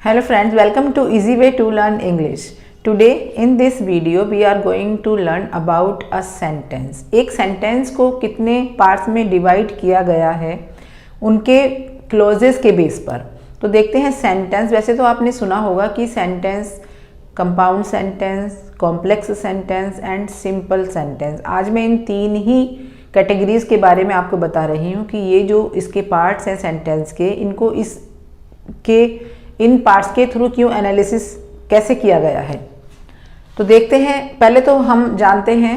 Hello friends, welcome to Easy Way to Learn English. Today in this video we are going to learn about a sentence. एक sentence को कितने parts में divide किया गया है उनके क्लोजेस के बेस पर। तो देखते हैं सेंटेंस। वैसे तो आपने सुना होगा कि sentence, compound sentence, complex sentence and simple sentence. आज मैं इन तीन ही कैटेगरीज के बारे में आपको बता रही हूँ कि ये जो इसके पार्ट्स हैं सेंटेंस के, इनको इन पार्ट्स के थ्रू क्यों एनालिसिस कैसे किया गया है। तो देखते हैं। पहले तो हम जानते हैं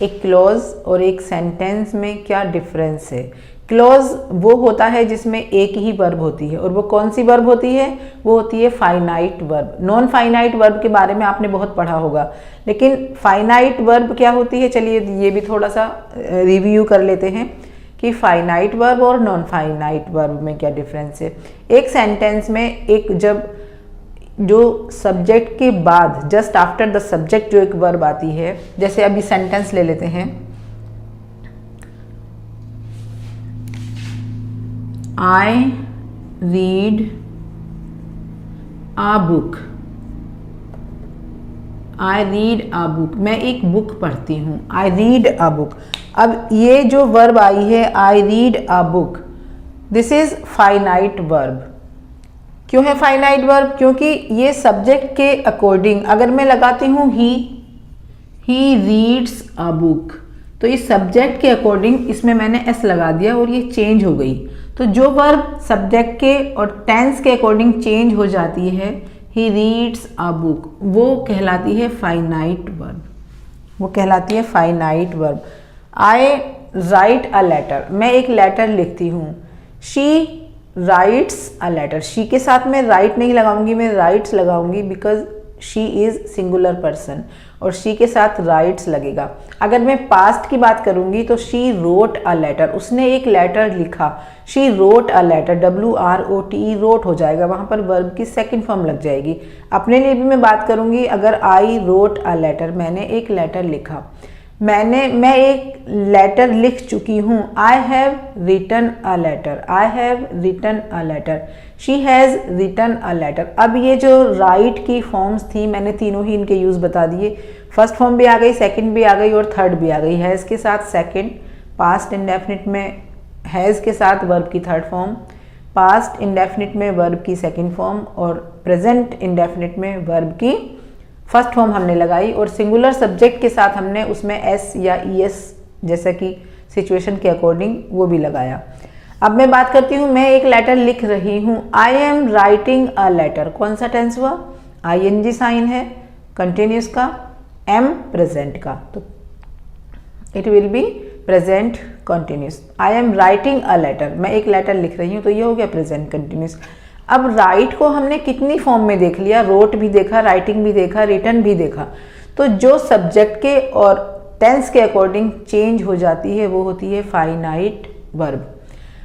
एक क्लॉज और एक सेंटेंस में क्या डिफरेंस है। क्लॉज वो होता है जिसमें एक ही वर्ब होती है, और वो कौन सी वर्ब होती है? वो होती है finite verb. Non finite verb के बारे में आपने बहुत पढ़ा होगा, लेकिन फाइनाइट वर्ब क्या होती है, चलिए ये भी थोड़ा सा रिव्यू कर लेते हैं कि फाइनाइट वर्ब और नॉन फाइनाइट वर्ब में क्या डिफरेंस है। एक सेंटेंस में एक जब जो सब्जेक्ट के बाद जस्ट आफ्टर द सब्जेक्ट जो एक वर्ब आती है, जैसे अभी सेंटेंस ले लेते हैं, I read a book. I read a book, मैं एक बुक पढ़ती हूँ। I read a book. अब ये जो वर्ब आई है I read a book, this is finite verb. क्यों है फाइनाइट वर्ब? क्योंकि ये सब्जेक्ट के अकॉर्डिंग, अगर मैं लगाती हूँ ही रीड्स अ बुक, तो इस सब्जेक्ट के अकॉर्डिंग इसमें मैंने एस लगा दिया और ये चेंज हो गई। तो जो वर्ब सब्जेक्ट के और टेंस के अकॉर्डिंग चेंज हो जाती है, ही रीड्स अ बुक, वो कहलाती है फाइनाइट वर्ब। वो कहलाती है finite verb. I write a letter, मैं एक लेटर लिखती हूँ। She writes a letter, she के साथ मैं राइट नहीं लगाऊंगी, मैं राइट्स लगाऊंगी, because she is singular person, और शी के साथ राइट्स लगेगा। अगर मैं पास्ट की बात करूंगी तो शी रोट अ लेटर, उसने एक लेटर लिखा। She wrote a letter, WROTE, wrote हो जाएगा, वहां पर वर्ब की सेकंड फॉर्म लग जाएगी। अपने लिए भी मैं बात करूंगी, अगर आई रोट अ लेटर, मैंने एक लेटर लिखा, मैं एक लेटर लिख चुकी हूँ। I have written a letter, I have written a letter, she has written a letter. अब ये जो राइट की फॉर्म्स थी, मैंने तीनों ही इनके यूज़ बता दिए। फर्स्ट फॉर्म भी आ गई, सेकंड भी आ गई और थर्ड भी आ गई। हैज़ के साथ सेकंड, पास्ट इंडेफिनिट में हैज़ के साथ वर्ब की थर्ड फॉर्म, पास्ट इंडेफिनिट में वर्ब की सेकंड फॉर्म, और प्रेजेंट इंडेफिनिट में वर्ब की फर्स्ट फॉर्म हमने लगाई, और सिंगुलर सब्जेक्ट के साथ हमने उसमें एस या ES जैसा कि सिचुएशन के अकॉर्डिंग वो भी लगाया। अब मैं बात करती हूँ, मैं एक लेटर लिख रही हूँ। I am writing a letter, कौन सा टेंस हुआ? ING साइन है, कंटिन्यूस का, एम प्रेजेंट का, तो it will be present continuous. I am writing a letter, मैं एक लेटर लिख रही हूँ, तो ये हो गया प्रेजेंट कंटिन्यूस। अब राइट को हमने कितनी फॉर्म में देख लिया? रोट भी देखा, राइटिंग भी देखा, रिटन भी देखा। तो जो सब्जेक्ट के और टेंस के अकॉर्डिंग चेंज हो जाती है वो होती है फाइनाइट वर्ब।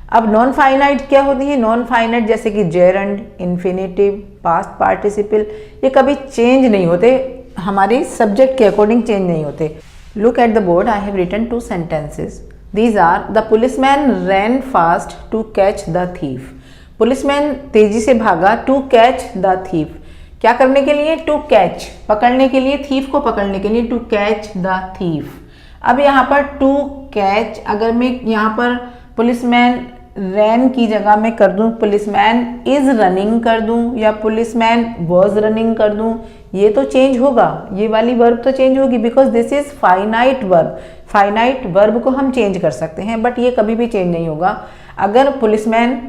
अब नॉन फाइनाइट क्या होती है? नॉन फाइनाइट जैसे कि जेरंड, इन्फिनेटिव, पास्ट पार्टिसिपल, ये कभी चेंज नहीं होते, हमारे सब्जेक्ट के अकॉर्डिंग चेंज नहीं होते। Look at the board, I have written 2 sentences. These are, the policeman ran fast to catch the thief. Policeman तेजी से भागा, टू कैच द थीफ, क्या करने के लिए? टू कैच, पकड़ने के लिए, थीफ को पकड़ने के लिए, टू कैच द थीफ। अब यहाँ पर टू कैच, अगर मैं यहाँ पर पुलिसमैन रैन की जगह मैं कर दूँ पुलिसमैन इज रनिंग कर दूँ, या पुलिसमैन वॉज रनिंग कर दूँ, ये तो चेंज होगा, ये वाली वर्ब तो चेंज होगी, because this is finite verb. Finite verb को हम चेंज कर सकते हैं, बट ये कभी भी चेंज नहीं होगा। अगर पुलिसमैन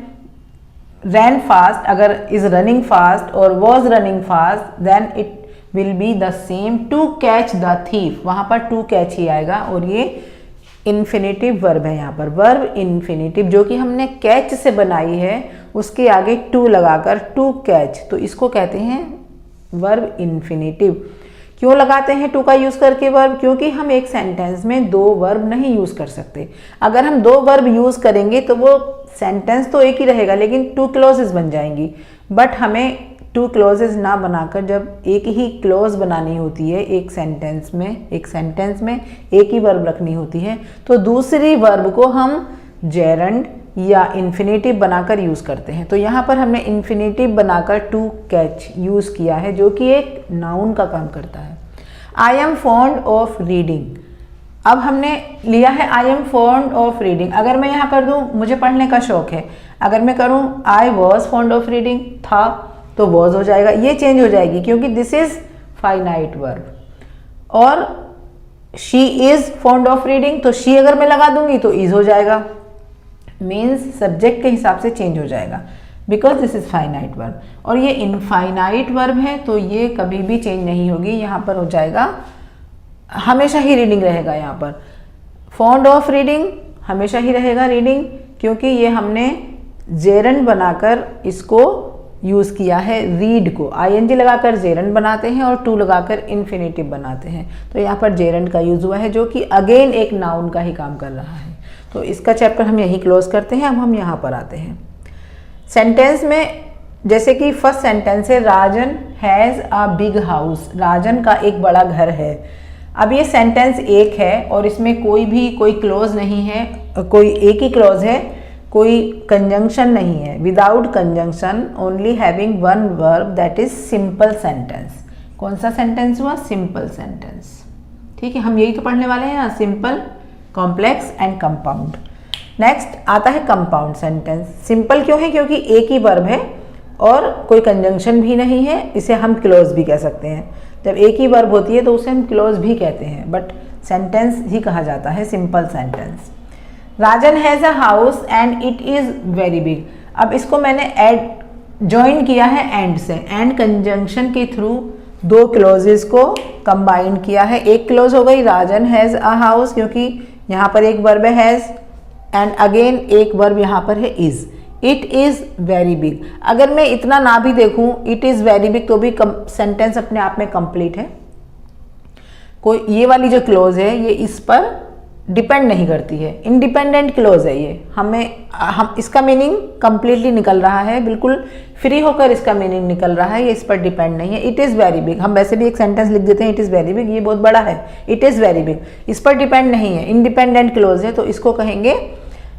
ran fast, अगर is running fast और was running fast, then it will be the same to catch the thief, वहाँ पर to catch ही आएगा, और ये इन्फिनेटिव वर्ब है। यहाँ पर वर्ब इन्फिनेटिव जो कि हमने कैच से बनाई है, उसके आगे to लगाकर to catch, तो इसको कहते हैं वर्ब इन्फिनेटिव। क्यों लगाते हैं टू का यूज करके वर्ब? क्योंकि हम एक सेंटेंस में 2 वर्ब नहीं यूज कर सकते। अगर हम 2 वर्ब यूज करेंगे तो वो सेंटेंस तो एक ही रहेगा, लेकिन 2 क्लॉजेज बन जाएंगी। बट हमें 2 क्लॉजेज ना बनाकर जब एक ही क्लॉज बनानी होती है एक सेंटेंस में एक ही वर्ब रखनी होती है, तो दूसरी वर्ब को हम जेरंड, या इन्फिनेटिव बनाकर यूज़ करते हैं। तो यहाँ पर हमने इन्फिनेटिव बनाकर टू कैच यूज़ किया है, जो कि एक नाउन का काम करता है। I am fond of reading, अब हमने लिया है I am fond of reading. अगर मैं यहाँ कर दूँ मुझे पढ़ने का शौक है, अगर मैं करूँ I was fond of reading, था तो वॉज हो जाएगा, ये चेंज हो जाएगी क्योंकि दिस इज फाइनाइट वर्ब। और she is fond of reading, तो शी अगर मैं लगा दूंगी तो इज हो जाएगा, मीन्स सब्जेक्ट के हिसाब से चेंज हो जाएगा because this is finite verb. और ये इनफाइनाइट वर्ब है तो ये कभी भी चेंज नहीं होगी, यहाँ पर हो जाएगा हमेशा ही रीडिंग रहेगा। यहाँ पर फॉन्ड ऑफ रीडिंग हमेशा ही रहेगा रीडिंग, क्योंकि ये हमने जेरंड बनाकर इसको यूज़ किया है रीड को। आईएनजी लगाकर जेरंड बनाते हैं और टू लगाकर इन्फिनेटिव बनाते हैं, तो यहाँ पर जेरंड का यूज़ हुआ है जो कि अगेन एक नाउन का ही काम कर रहा है। तो इसका चैप्टर हम यहीं क्लोज करते हैं। अब हम यहाँ पर आते हैं सेंटेंस में। जैसे कि फर्स्ट सेंटेंस है Rajan has a big house, राजन का एक बड़ा घर है। अब ये सेंटेंस एक है और इसमें कोई क्लोज नहीं है, कोई एक ही क्लोज है, कोई कंजंक्शन नहीं है। Without conjunction only having one verb, that is simple sentence. कौन सा सेंटेंस हुआ? Simple sentence. ठीक है, हम यही तो पढ़ने वाले हैं, simple, complex and compound. Next आता है कंपाउंड सेंटेंस। सिंपल क्यों है? क्योंकि एक ही वर्ब है और कोई कंजंक्शन भी नहीं है, इसे हम क्लोज भी कह सकते हैं। जब एक ही वर्ब होती है तो उसे हम क्लोज भी कहते हैं, बट सेंटेंस ही कहा जाता है simple sentence. Rajan has a house and it is very big. अब इसको मैंने ऐड ज्वाइन किया है एंड से, एंड कंजंक्शन के थ्रू दो क्लोजेस को कंबाइन किया है। एक क्लोज हो गई राजन हैज़ अ हाउस, क्योंकि यहाँ पर एक वर्ब है हैज़, एंड अगेन एक वर्ब यहाँ पर है is. It is very big, अगर मैं इतना ना भी देखूं इट इज़ वेरी बिग तो भी सेंटेंस अपने आप में कंप्लीट है। कोई ये वाली जो क्लोज है ये इस पर डिपेंड नहीं करती है, इंडिपेंडेंट क्लोज है ये। हम इसका मीनिंग कंप्लीटली निकल रहा है, बिल्कुल फ्री होकर इसका मीनिंग निकल रहा है, ये इस पर डिपेंड नहीं है। इट इज़ वेरी बिग, हम वैसे भी एक सेंटेंस लिख देते हैं इट इज़ वेरी बिग, ये बहुत बड़ा है, इट इज़ वेरी बिग, इस पर डिपेंड नहीं है, इंडिपेंडेंट क्लोज है, तो इसको कहेंगे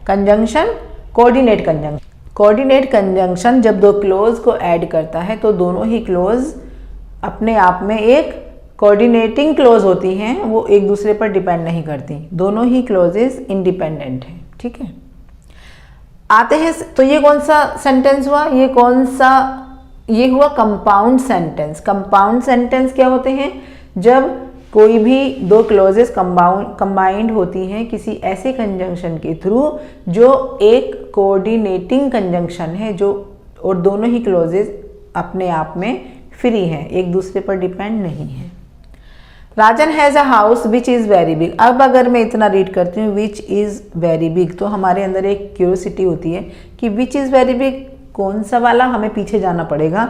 conjunction, coordinate conjunction. Coordinate conjunction जब दो क्लोज को ऐड करता है तो दोनों ही क्लोज अपने आप में एक कोऑर्डिनेटिंग क्लोज होती हैं, वो एक दूसरे पर डिपेंड नहीं करती, दोनों ही क्लोजेस इंडिपेंडेंट हैं। ठीक है, आते हैं तो ये कौन सा सेंटेंस हुआ? ये हुआ कंपाउंड सेंटेंस। कंपाउंड सेंटेंस क्या होते हैं? जब कोई भी दो क्लोजेस कंबाइंड होती हैं किसी ऐसे कंजंक्शन के थ्रू जो एक कोऑर्डिनेटिंग कंजंक्शन है, जो और दोनों ही क्लोजेस अपने आप में फ्री हैं, एक दूसरे पर डिपेंड नहीं है। Rajan has a house which is very big. अब अगर मैं इतना रीड करती हूँ विच इज़ वेरी बिग, तो हमारे अंदर एक क्यूरियोसिटी होती है कि विच इज़ वेरी बिग कौन सा वाला, हमें पीछे जाना पड़ेगा।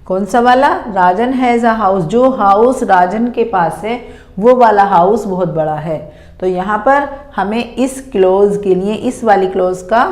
कौन सा वाला? राजन हैज़ अ हाउस, जो हाउस राजन के पास है वो वाला हाउस बहुत बड़ा है। तो यहाँ पर हमें इस क्लोज के लिए इस वाली क्लोज का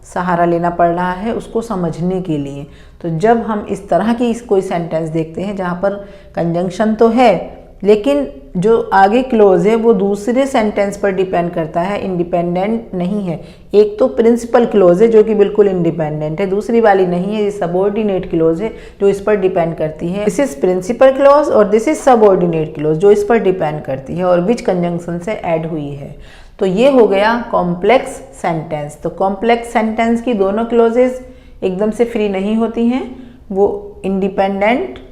सहारा लेना पड़ रहा है उसको समझने के लिए। तो जब हम इस तरह की कोई सेंटेंस देखते हैं जहाँ पर कंजंक्शन तो है लेकिन जो आगे क्लोज है वो दूसरे सेंटेंस पर डिपेंड करता है, इंडिपेंडेंट नहीं है। एक तो प्रिंसिपल क्लोज है जो कि बिल्कुल इंडिपेंडेंट है, दूसरी वाली नहीं है, ये सबऑर्डिनेट क्लोज है जो इस पर डिपेंड करती है। दिस इज प्रिंसिपल क्लोज और दिस इज सबऑर्डिनेट क्लोज जो इस पर डिपेंड करती है और विच कंजंक्शन से ऐड हुई है। तो ये हो गया कॉम्प्लेक्स सेंटेंस। तो कॉम्प्लेक्स सेंटेंस की दोनों क्लोजेस एकदम से फ्री नहीं होती हैं, वो इंडिपेंडेंट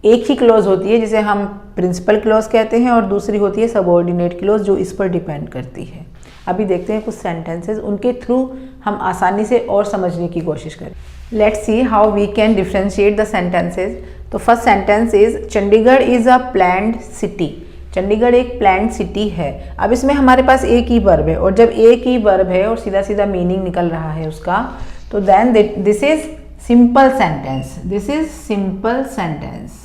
एक ही क्लोज होती है जिसे हम प्रिंसिपल क्लोज कहते हैं और दूसरी होती है सबऑर्डिनेट क्लोज जो इस पर डिपेंड करती है। अभी देखते हैं कुछ सेंटेंसेस, उनके थ्रू हम आसानी से और समझने की कोशिश करें। Let's see how we can differentiate the sentences. तो first sentence is Chandigarh is a planned city. Chandigarh एक प्लैन्ड सिटी है। अब इसमें हमारे पास एक ही वर्ब है और जब एक ही वर्ब है और सीधा सीधा मीनिंग निकल रहा है उसका, तो then this is simple sentence. This is simple sentence.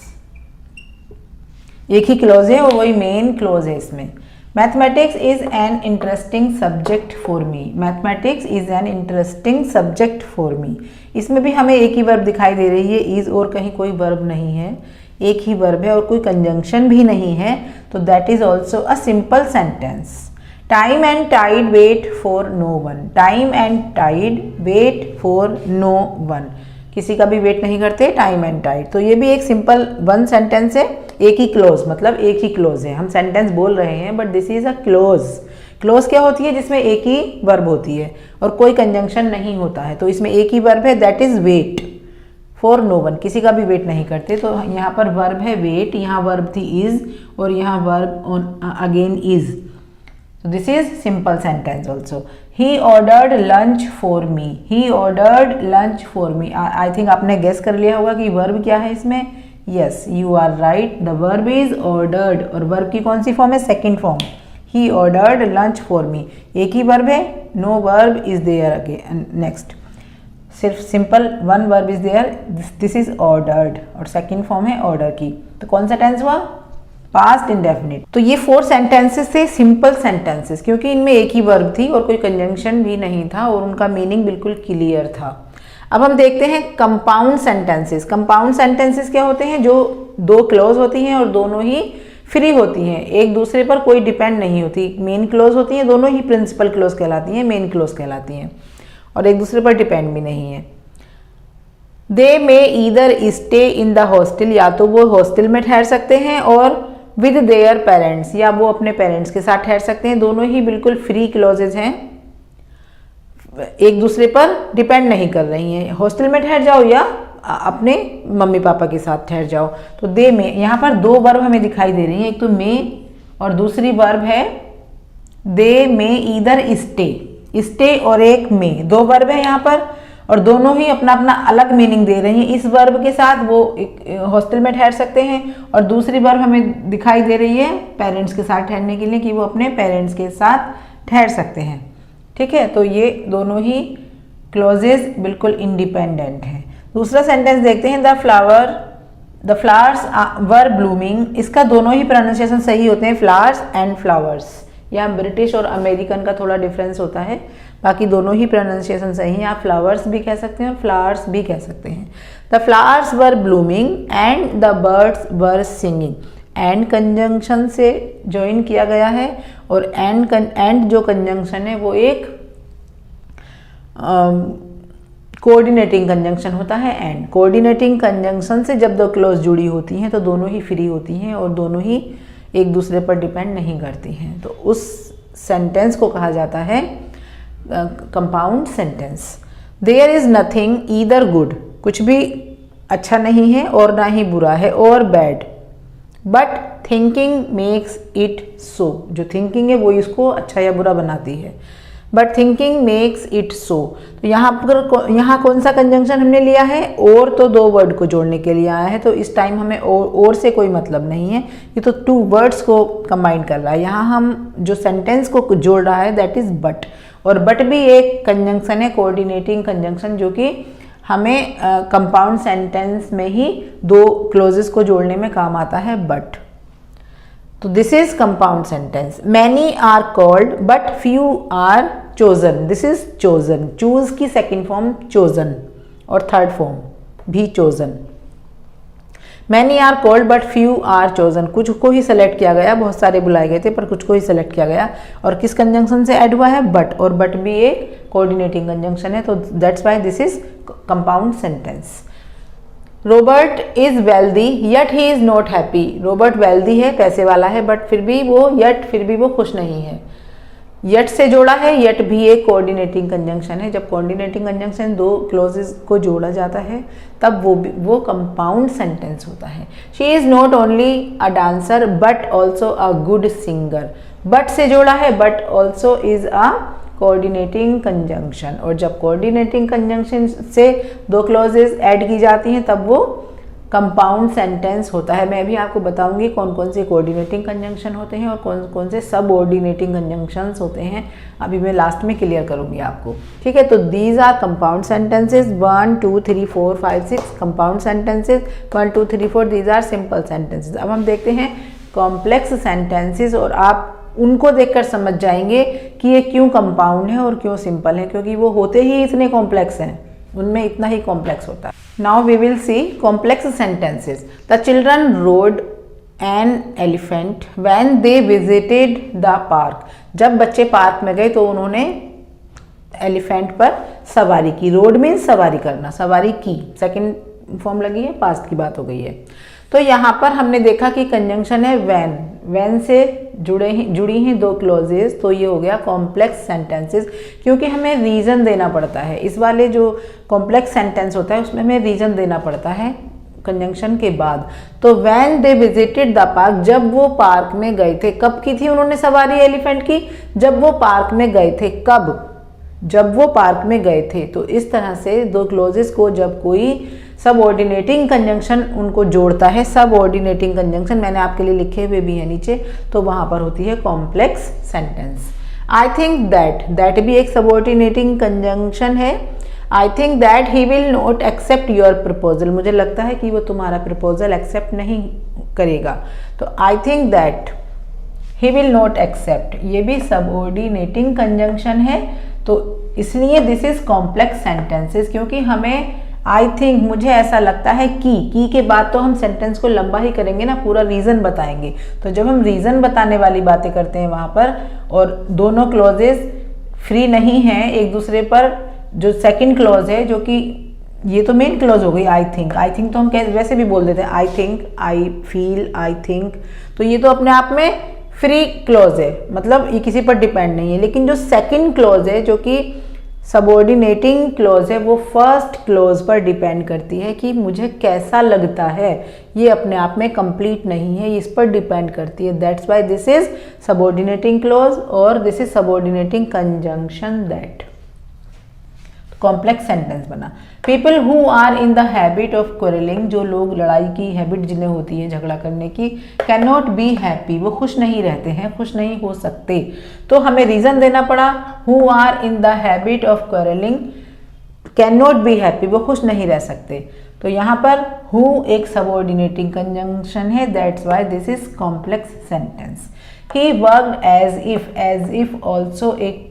एक ही क्लोज है और वही मेन क्लोज है इसमें। Mathematics is an interesting subject for me. Mathematics is an interesting subject for me. इसमें भी हमें एक ही वर्ब दिखाई दे रही है, इज और कहीं कोई वर्ब नहीं है, एक ही वर्ब है और कोई कंजंक्शन भी नहीं है, तो that is also a simple sentence. Time and tide wait for no one, time and tide wait for no one, किसी का भी वेट नहीं करते टाइम एंड टाइड। तो ये भी एक सिंपल वन सेंटेंस है, एक ही क्लोज, मतलब एक ही क्लोज है, हम सेंटेंस बोल रहे हैं but this is a close. Close क्या होती है? जिसमें एक ही वर्ब होती है और कोई कंजंक्शन नहीं होता है, तो इसमें एक ही वर्ब है, that is wait for no one, किसी का भी वेट नहीं करते। तो यहाँ पर वर्ब है वेट, यहाँ वर्ब थी इज और यहाँ verb on again is. So this is simple sentence also. He ordered lunch for me. He ordered lunch for me. I think आपने guess कर लिया होगा कि verb क्या है इसमें। Yes, you are right. The verb is ordered और verb की कौन सी form है? Second form. He ordered lunch for me. एक ही verb है, no verb is there again. Next, सिर्फ simple one verb is there. This is ordered और second form है order की। तो कौन सा tense हुआ? Past indefinite. तो ये 4 सेंटेंसेस थे सिंपल सेंटेंसेस, क्योंकि इनमें एक ही वर्ब थी और कोई कंजंक्शन भी नहीं था और उनका मीनिंग बिल्कुल क्लियर था। अब हम देखते हैं कंपाउंड सेंटेंसेस। कंपाउंड सेंटेंसेस क्या होते हैं? जो दो क्लोज होती हैं और दोनों ही फ्री होती हैं, एक दूसरे पर कोई डिपेंड नहीं होती। मेन क्लोज होती हैं, दोनों ही प्रिंसिपल क्लोज कहलाती हैं, मेन क्लोज कहलाती हैं और एक दूसरे पर डिपेंड भी नहीं है। They may either stay in the hostel, या तो वो हॉस्टल में ठहर सकते हैं और विद देयर पेरेंट्स, या वो अपने पेरेंट्स के साथ ठहर सकते हैं। दोनों ही बिल्कुल फ्री क्लॉजेज हैं, एक दूसरे पर डिपेंड नहीं कर रही हैं। हॉस्टल में ठहर जाओ या अपने मम्मी पापा के साथ ठहर जाओ। तो दे में यहाँ पर 2 वर्ब हमें दिखाई दे रही हैं, एक तो मे और दूसरी वर्ब है they may either stay, stay और एक मे, 2 वर्ब है यहाँ पर और दोनों ही अपना अपना अलग मीनिंग दे रही हैं। इस वर्ब के साथ वो हॉस्टल में ठहर सकते हैं और दूसरी वर्ब हमें दिखाई दे रही है पेरेंट्स के साथ ठहरने के लिए कि वो अपने पेरेंट्स के साथ ठहर सकते हैं। ठीक है, तो ये दोनों ही क्लॉजेज बिल्कुल इंडिपेंडेंट हैं। दूसरा सेंटेंस देखते हैं, द फ्लावर्स वर ब्लूमिंग। इसका दोनों ही प्रोनाउंसिएशन सही होते हैं, फ्लावर्स एंड फ्लावर्स। यहाँ ब्रिटिश और अमेरिकन का थोड़ा डिफरेंस होता है, बाकी दोनों ही प्रोनाउंसिएशन सही हैं। आप फ्लावर्स भी कह सकते हैं और फ्लावर्स भी कह सकते हैं। The flowers were blooming and the birds were singing. And conjunction से ज्वाइन किया गया है और एंड जो कंजंक्शन है वो एक कोऑर्डिनेटिंग कंजंक्शन होता है। एंड कोऑर्डिनेटिंग कंजंक्शन से जब 2 क्लोज जुड़ी होती हैं तो दोनों ही फ्री होती हैं और दोनों ही एक दूसरे पर डिपेंड नहीं करती हैं, तो उस सेंटेंस को कहा जाता है compound sentence. There is nothing either good, कुछ भी अच्छा नहीं है और ना ही बुरा है, और bad, but thinking makes it so. जो थिंकिंग है वो इसको अच्छा या बुरा बनाती है, but thinking makes it so. तो यहाँ कौन सा कंजंक्शन हमने लिया है? और, तो 2 वर्ड को जोड़ने के लिए आया है, तो इस टाइम हमें और से कोई मतलब नहीं है, ये तो 2 वर्ड्स को कंबाइन कर रहा है। यहाँ हम जो सेंटेंस को जोड़ रहा है दैट इज बट, और बट भी एक कंजंक्शन है, कोऑर्डिनेटिंग कंजंक्शन, जो कि हमें कंपाउंड सेंटेंस में ही 2 क्लोजेस को जोड़ने में काम आता है, बट। तो this is compound sentence. Many are called but few are chosen, this is chosen. Choose की सेकेंड फॉर्म चोजन और थर्ड फॉर्म भी chosen. Many are called but few are chosen, कुछ को ही सेलेक्ट किया गया, बहुत सारे बुलाए गए थे पर कुछ को ही सेलेक्ट किया गया, और किस कंजंक्शन से ऐड हुआ है? बट, और बट भी एक कोऑर्डिनेटिंग कंजंक्शन है, तो that's why this is compound sentence. Robert is wealthy yet he is not happy. Robert wealthy है, पैसे वाला है, बट फिर भी वो खुश नहीं है। यट से जोड़ा है, यट भी एक कोऑर्डिनेटिंग कंजंक्शन है। जब कोऑर्डिनेटिंग कंजंक्शन 2 क्लोजेस को जोड़ा जाता है तब वो कंपाउंड सेंटेंस होता है। She is not only a dancer but also a good singer. But से जोड़ा है, but also is a coordinating conjunction, और जब कोऑर्डिनेटिंग कंजंक्शन से 2 क्लॉजेस ऐड की जाती हैं तब वो कंपाउंड सेंटेंस होता है। मैं भी आपको बताऊंगी कौन कौन से कोऑर्डिनेटिंग कंजंक्शन होते हैं और कौन कौन से सब ऑर्डिनेटिंग कंजंक्शंस होते हैं, अभी मैं लास्ट में क्लियर करूंगी आपको। ठीक है, तो these are compound sentences 1 2 3 4 5 6 compound sentences, 1 2 3 4 these are simple sentences. अब हम देखते हैं कॉम्प्लेक्स सेंटेंसेज, और आप उनको देखकर समझ जाएंगे कि ये क्यों कंपाउंड है और क्यों सिंपल है, क्योंकि वो होते ही इतने कॉम्प्लेक्स हैं, उनमें इतना ही कॉम्प्लेक्स होता है। Now we will see complex sentences. The children rode an elephant when they visited the park. जब बच्चे पार्क में गए तो उन्होंने एलिफेंट पर सवारी की। रोड मीन्स सवारी करना, सवारी की सेकंड फॉर्म लगी है, पास्ट की बात हो गई है। तो यहाँ पर हमने देखा कि कंजंक्शन है व्हेन, व्हेन से जुड़ी हैं दो क्लॉजेस, तो ये हो गया कॉम्प्लेक्स सेंटेंसेस, क्योंकि हमें रीजन देना पड़ता है। इस वाले जो कॉम्प्लेक्स सेंटेंस होता है उसमें हमें रीजन देना पड़ता है कंजंक्शन के बाद। तो when they visited the park, जब वो पार्क में गए थे। कब की थी उन्होंने सवारी एलिफेंट की? जब वो पार्क में गए थे। कब? जब वो पार्क में गए थे। तो इस तरह से दो क्लोजेस को जब कोई सबऑर्डिनेटिंग कंजंक्शन उनको जोड़ता है, सबऑर्डिनेटिंग कंजंक्शन मैंने आपके लिए लिखे हुए भी है नीचे, तो वहां पर होती है complex sentence. I think that, that भी एक सबऑर्डिनेटिंग कंजंक्शन है। I think that he will not accept your proposal, मुझे लगता है कि वो तुम्हारा प्रपोजल एक्सेप्ट नहीं करेगा। तो I think that he will not accept, ये भी सबऑर्डिनेटिंग कंजंक्शन है। तो इसलिए दिस इज कॉम्प्लेक्स सेंटेंसेस, क्योंकि हमें आई थिंक, मुझे ऐसा लगता है कि के बाद तो हम सेंटेंस को लंबा ही करेंगे ना, पूरा रीजन बताएंगे। तो जब हम रीजन बताने वाली बातें करते हैं वहां पर, और दोनों क्लॉजेस फ्री नहीं हैं एक दूसरे पर, जो सेकंड क्लॉज है, जो कि ये तो मेन क्लॉज हो गई आई थिंक। आई थिंक तो हम वैसे भी बोल देते हैं, आई think, I feel, I think, तो ये तो अपने आप में फ्री क्लॉज है, मतलब ये किसी पर डिपेंड नहीं है। लेकिन जो सेकंड क्लॉज है, जो कि सबऑर्डिनेटिंग क्लॉज है, वो फर्स्ट क्लॉज पर डिपेंड करती है कि मुझे कैसा लगता है, ये अपने आप में कंप्लीट नहीं है, इस पर डिपेंड करती है। That's why this is subordinating clause और this is subordinating conjunction that. Complex sentence बना। People who are in the habit of quarrelling, जो लोग लड़ाई की हैबिट जिन्हें होती है झगड़ा करने की, कैन नॉट बी हैप्पी, वो खुश नहीं रहते हैं, खुश नहीं हो सकते। तो हमें रीजन देना पड़ा, who are in the habit of quarrelling can not be happy, वो खुश नहीं रह सकते। तो यहाँ पर हु एक सबऑर्डिनेटिंग कंजंक्शन है, that's why this is complex sentence. He worked as if also एक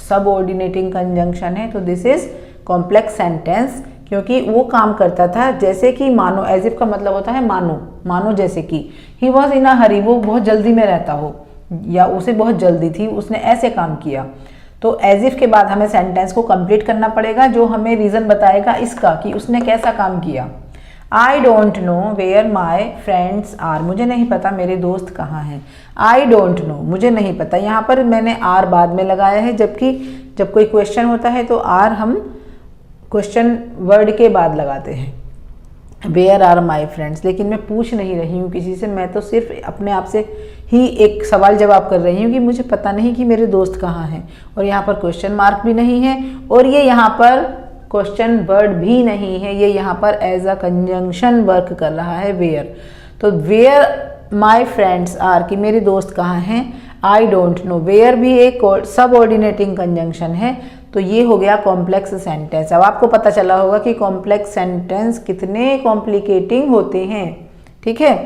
सबऑर्डिनेटिंग कंजंक्शन है, तो दिस इज कॉम्प्लेक्स सेंटेंस, क्योंकि वो काम करता था जैसे कि, मानो, एज इफ का मतलब होता है मानो, मानो जैसे कि। ही वॉज इन अ हरी, वो बहुत जल्दी में रहता हो, या उसे बहुत जल्दी थी, उसने ऐसे काम किया। तो एज इफ के बाद हमें सेंटेंस को कंप्लीट करना पड़ेगा, जो हमें रीजन बताएगा इसका कि उसने कैसा काम किया। I don't know where my friends are, मुझे नहीं पता मेरे दोस्त कहाँ हैं। आई डोंट नो, मुझे नहीं पता, यहाँ पर मैंने आर बाद में लगाया है, जबकि जब कोई क्वेश्चन होता है तो आर हम क्वेश्चन वर्ड के बाद लगाते हैं, वेयर आर माई फ्रेंड्स। लेकिन मैं पूछ नहीं रही हूँ किसी से, मैं तो सिर्फ अपने आप से ही एक सवाल जवाब कर रही हूँ कि मुझे पता नहीं कि मेरे दोस्त कहाँ हैं। और यहाँ पर क्वेश्चन मार्क भी नहीं है, और ये यहाँ पर क्वेश्चन वर्ड भी नहीं है, ये यहाँ पर एज अ कंजंक्शन वर्क कर रहा है, वेयर। तो वेयर माई फ्रेंड्स आर, कि मेरे दोस्त कहाँ हैं। आई डोंट नो, वेयर भी एक सबऑर्डिनेटिंग कंजंक्शन है, तो ये हो गया कॉम्प्लेक्स सेंटेंस। अब आपको पता चला होगा कि कॉम्प्लेक्स सेंटेंस कितने कॉम्प्लिकेटिंग होते हैं, ठीक है।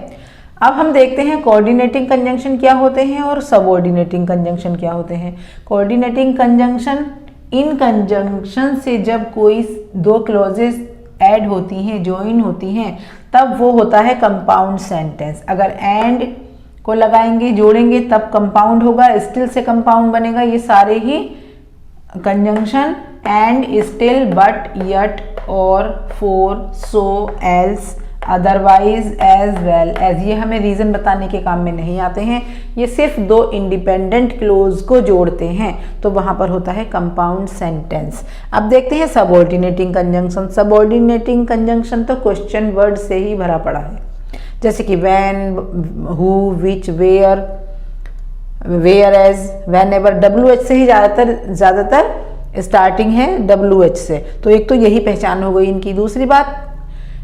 अब हम देखते हैं कोऑर्डिनेटिंग कंजंक्शन क्या होते हैं और सबऑर्डिनेटिंग कंजंक्शन क्या होते हैं। कोऑर्डिनेटिंग कंजंक्शन, इन कंजंक्शन से जब कोई दो क्लॉजेस ऐड होती हैं, ज्वाइन होती हैं, तब वो होता है कंपाउंड सेंटेंस। अगर एंड को लगाएंगे, जोड़ेंगे, तब कंपाउंड होगा, स्टिल से कंपाउंड बनेगा। ये सारे ही conjunction and, still, but, yet, or, for, so, else, otherwise, as well as, ये हमें रीजन बताने के काम में नहीं आते हैं, ये सिर्फ दो इंडिपेंडेंट क्लोज को जोड़ते हैं, तो वहां पर होता है कंपाउंड सेंटेंस। अब देखते हैं सबऑर्डिनेटिंग कंजंक्शन। सबऑर्डिनेटिंग कंजंक्शन तो क्वेश्चन वर्ड से ही भरा पड़ा है, जैसे कि when, who, which, where, whereas, whenever, WH से ही ज़्यादातर स्टार्टिंग है, WH से। तो एक तो यही पहचान हो गई इनकी। दूसरी बात,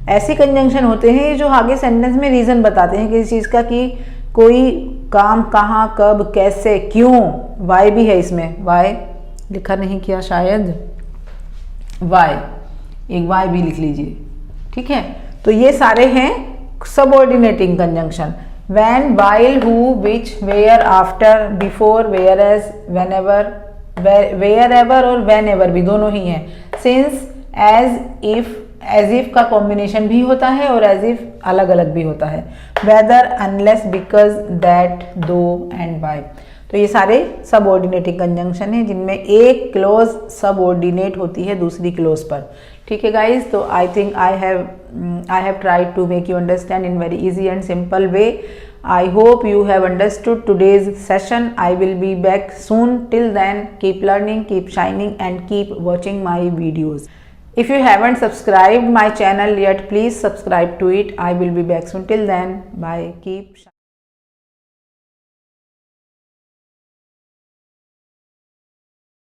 ऐसे कंजंक्शन होते हैं जो आगे सेंटेंस में रीजन बताते हैं किसी चीज़ का, कि कोई काम कहाँ, कब, कैसे, क्यों। वाई भी है इसमें, वाई लिखा नहीं किया शायद, वाई, एक वाई भी लिख लीजिए, ठीक है। तो ये सारे हैं subordinating conjunction. When, while, who, which, where, after, before, whereas, wherever और वेन एवर भी दोनों ही हैं। Since, as, if, as if का कॉम्बिनेशन भी होता है और एज इफ अलग अलग भी होता है। वेदर, अनलेस, बिकॉज, दैट, दो एंड बाय। तो ये सारे सबऑर्डिनेटिंग कंजंक्शन है जिनमें एक क्लोज सबऑर्डिनेट होती है दूसरी क्लोज पर। ठीक है गाइज, तो I think I have tried to make you understand in very easy and simple way. I hope you have understood today's session. I will be back soon. Till then, keep learning, keep shining, and keep watching my videos. If you haven't subscribed my channel yet, please subscribe to it. I will be back soon. Till then, bye. Keep shining.